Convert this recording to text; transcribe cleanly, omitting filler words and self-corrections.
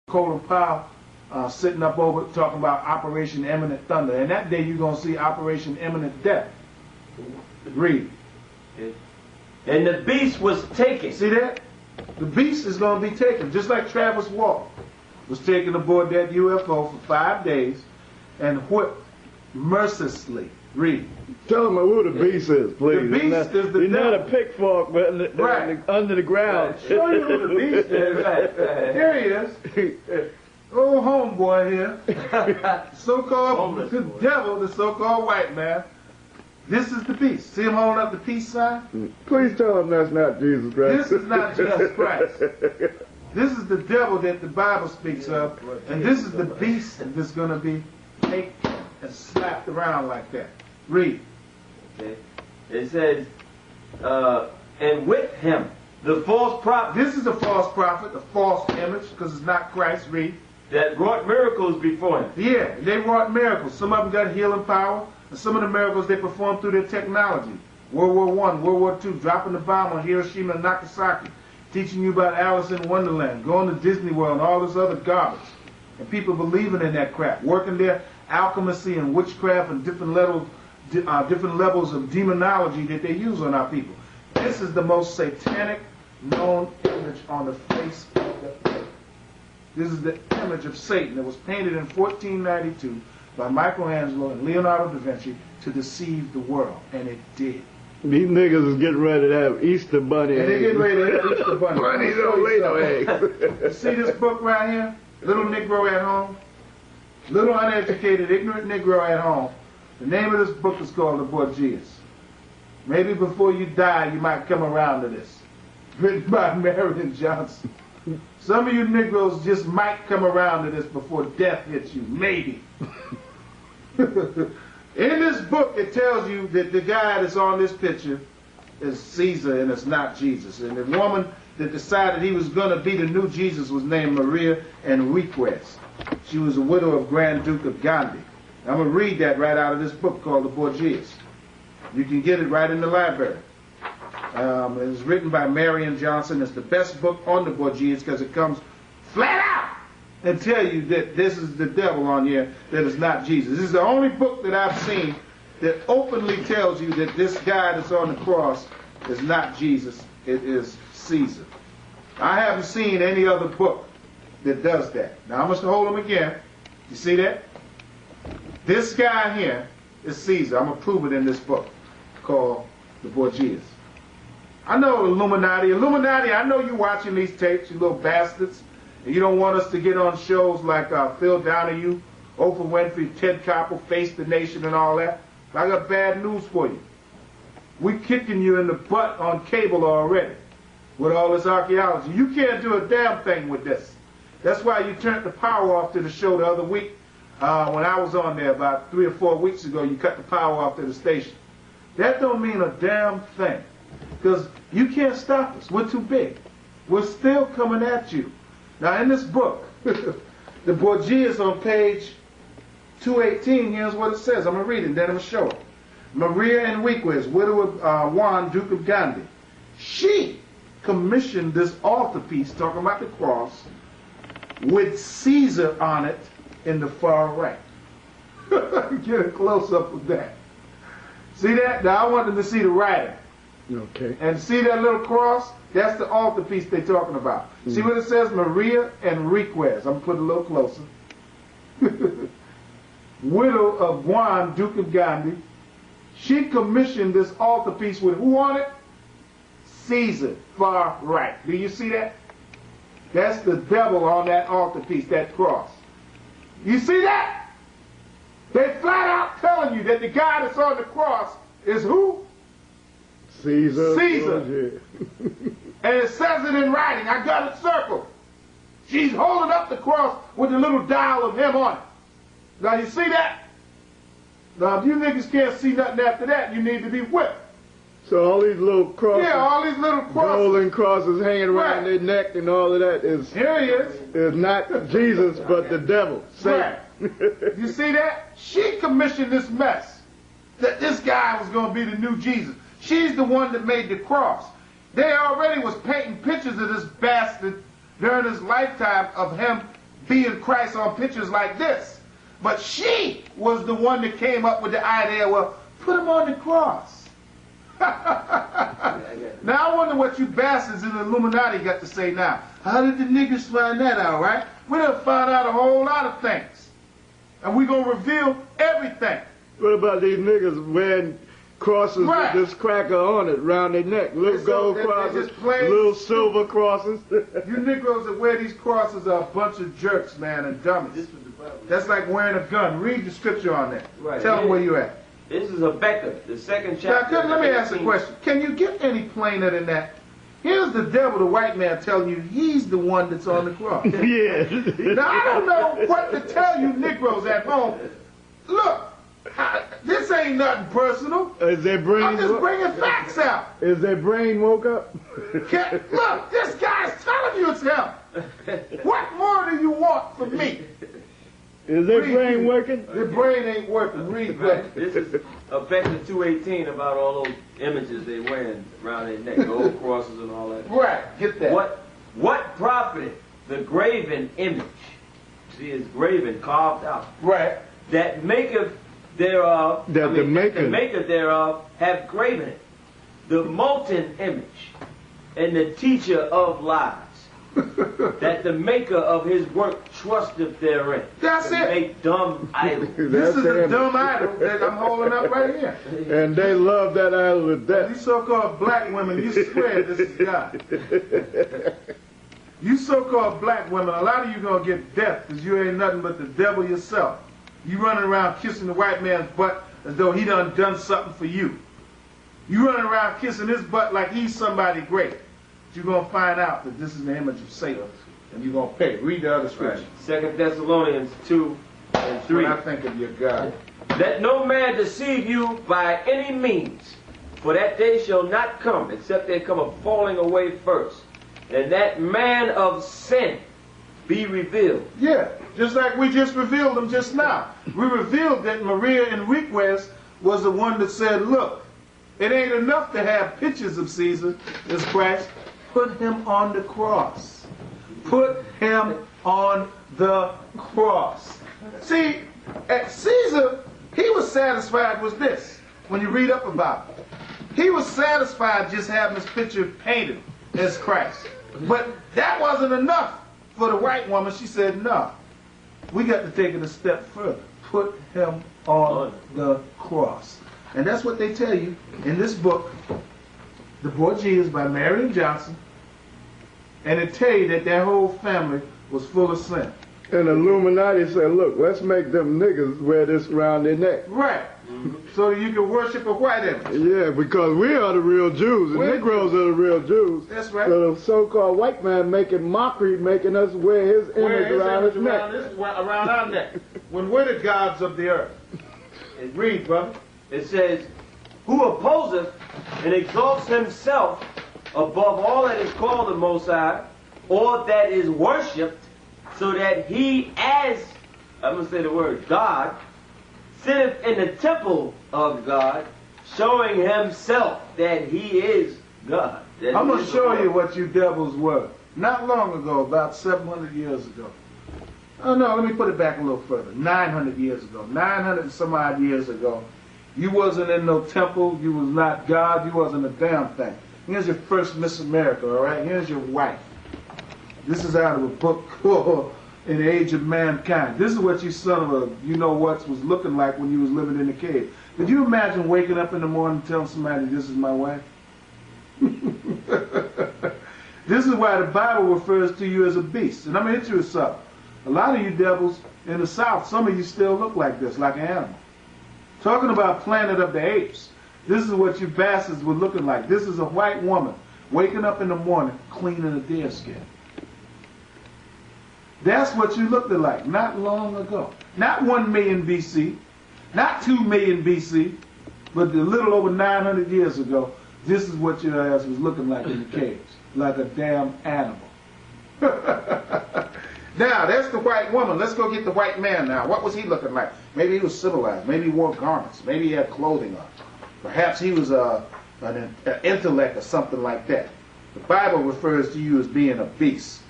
Colin Powell sitting up over talking about Operation Imminent Thunder. And that day you're going to see Operation Imminent Death. Read. And the beast was taken. See that? The beast is going to be taken, just like Travis Walton was taken aboard that UFO for 5 days and whipped mercilessly. Read. Tell them who the beast is, please. The beast is the devil. He's not a pickfork, but right. Under the ground. Right. Show you who the beast is. Here he is. Old homeboy here. So-called the devil, the so-called white man. This is the beast. See him holding up the peace sign? Please tell him that's not Jesus Christ. This is not Jesus Christ. This is the devil that the Bible speaks of. And this is the beast that's going to be taken and slapped around like that. Read. Okay. It says, and with him, the false prophet. This is a false prophet, a false image, because it's not Christ. Read. That wrought miracles before him. Yeah, they wrought miracles. Some of them got healing power, and some of the miracles they performed through their technology. World War I, World War II, dropping the bomb on Hiroshima and Nagasaki, teaching you about Alice in Wonderland, going to Disney World, and all this other garbage. And people believing in that crap, working their alchemy and witchcraft and different levels of demonology that they use on our people. This is the most satanic known image on the face of the earth. This is the image of Satan that was painted in 1492 by Michelangelo and Leonardo da Vinci to deceive the world, and it did. These niggas is getting ready to have Easter bunny eggs. And they're getting ready to have Easter bunny. Bunnies don't lay no eggs. You see this book right here? Little Negro at Home? Little uneducated, ignorant Negro at home. The name of this book is called The Borgias. Maybe before you die, you might come around to this. Written by Marion Johnson. Some of you Negroes just might come around to this before death hits you. Maybe. In this book, it tells you that the guy that's on this picture is Caesar and it's not Jesus. And the woman that decided he was going to be the new Jesus was named Maria Enriquez. She was a widow of Grand Duke of Gandhi. I'm going to read that right out of this book called The Borgias. You can get it right in the library. It was written by Marion Johnson. It's the best book on the Borgias because it comes flat out and tell you that this is the devil on here, that is not Jesus. This is the only book that I've seen that openly tells you that this guy that's on the cross is not Jesus, it is Caesar. I haven't seen any other book that does that. Now I'm going to hold them again. You see that? This guy here is Caesar. I'm going to prove it in this book called The Borgias. I know Illuminati. Illuminati, I know you watching these tapes, you little bastards. And you don't want us to get on shows like Phil Donahue, Oprah Winfrey, Ted Koppel, Face the Nation and all that. I got bad news for you. We're kicking you in the butt on cable already with all this archaeology. You can't do a damn thing with this. That's why you turned the power off to the show the other week. When I was on there about 3 or 4 weeks ago, you cut the power off to the station. That don't mean a damn thing. Because you can't stop us. We're too big. We're still coming at you. Now in this book, The Borgias on page 218, here's what it says. I'm going to read it and then I'm going to show it. Maria Enriquez, widow of Juan, Duke of Gandhi. She commissioned this altarpiece, talking about the cross, with Caesar on it in the far right. Get a close-up of that. See that? Now I want them to see the writing. Okay. And see that little cross? That's the altarpiece they're talking about. See what it says? Maria Enriquez. I'm going to put it a little closer. Widow of Juan, Duke of Gandhi. She commissioned this altarpiece with who on it? Caesar, far right. Do you see that? That's the devil on that altarpiece, that cross. You see that? They flat out telling you that the guy that's on the cross is who? Caesar. Caesar. And it says it in writing. I got it circled. She's holding up the cross with the little dial of him on it. Now you see that? Now if you niggas can't see nothing after that, you need to be whipped. So all these little crosses, yeah, all these little crosses, golden crosses hanging around their neck and all of that is, here he is not Jesus but the devil, Satan. Right. You see that? She commissioned this mess. That this guy was going to be the new Jesus. She's the one that made the cross. They already was painting pictures of this bastard during his lifetime of him being Christ on pictures like this. But she was the one that came up with the idea, well, put him on the cross. Now I wonder what you bastards in the Illuminati got to say now. How did the niggas find that out, right? We done found out a whole lot of things. And we're going to reveal everything. What about these niggas wearing crosses with this cracker on it around their neck? Little gold crosses, little silver crosses. You Negroes that wear these crosses are a bunch of jerks, man, and dummies. That's like wearing a gun. Read the scripture on that. Right. Tell them where you at. This is Habakkuk, the second chapter. Now, let me ask a question. Can you get any plainer than that? Here's the devil, the white man, telling you he's the one that's on the cross. Yeah. Now, I don't know what to tell you Negroes at home. Look, this ain't nothing personal. Is their brain I'm just bringing facts out. Is their brain woke up? Look, this guy's telling you it's him. What more do you want from me? Is their brain working? Their brain ain't working. Read that. This is Habakkuk 2:18 about all those images they wearing around their neck, gold crosses and all that. Right, get that. What profited the graven image? See, it's graven, carved out. Right. That maketh thereof, the maker thereof have graven it. The molten image and the teacher of lies. That the maker of his work trusteth therein. That's to it. Make dumb idols. This is a dumb idol that I'm holding up right here. And they love that idol to death. These so-called black women, you swear this is God. You so-called black women, a lot of you gonna get death because you ain't nothing but the devil yourself. You running around kissing the white man's butt as though he done something for you. You running around kissing his butt like he's somebody great. You're going to find out that this is the image of Satan, and you're going to pay. Read the other scripture. 2 Thessalonians 2 and 3. When I think of your God. Let no man deceive you by any means, for that day shall not come, except there come a falling away first, and that man of sin be revealed. Yeah, just like we just revealed them just now. We revealed that Maria Enriquez was the one that said, look, it ain't enough to have pictures of Caesar, this Christ. Put him on the cross. Put him on the cross. See, at Caesar, he was satisfied with this. When you read up about it, he was satisfied just having his picture painted as Christ. But that wasn't enough for the white woman. She said, no, we got to take it a step further. Put him on the cross. And that's what they tell you in this book, The Borgias by Marion Johnson, and it tell you that their whole family was full of sin. And the Illuminati said, look, let's make them niggas wear this around their neck. Right. So that you can worship a white image. Yeah, because we are the real Jews. The Negroes are the real Jews. That's right. So the so-called white man making mockery, making us wear his image around his neck. Around our neck. When we're the gods of the earth. Read, brother. It says, who opposeth and exalts himself above all that is called the Most High, or that is worshipped, so that he as, I'm going to say the word, God, sitteth in the temple of God, showing himself that he is God. I'm going to show you what you devils were. Not long ago, about 700 years ago. Oh no, let me put it back a little further. 900 years ago. 900 and some odd years ago. You wasn't in no temple. You was not God. You wasn't a damn thing. Here's your first Miss America, all right? Here's your wife. This is out of a book called In the Age of Mankind. This is what you son of a you-know-what was looking like when you was living in the cave. Could you imagine waking up in the morning and telling somebody, this is my wife? This is why the Bible refers to you as a beast. And I'm going to hit you with something. A lot of you devils in the South, some of you still look like this, like an animal. Talking about Planet of the Apes. This is what you bastards were looking like. This is a white woman waking up in the morning cleaning a deer skin. That's what you looked like not long ago. Not 1 million BC, not 2 million BC, but a little over 900 years ago, this is what your ass was looking like in the caves. Like a damn animal. Now, that's the white woman. Let's go get the white man now. What was he looking like? Maybe he was civilized. Maybe he wore garments. Maybe he had clothing on. Perhaps he was an intellect or something like that. The Bible refers to you as being a beast.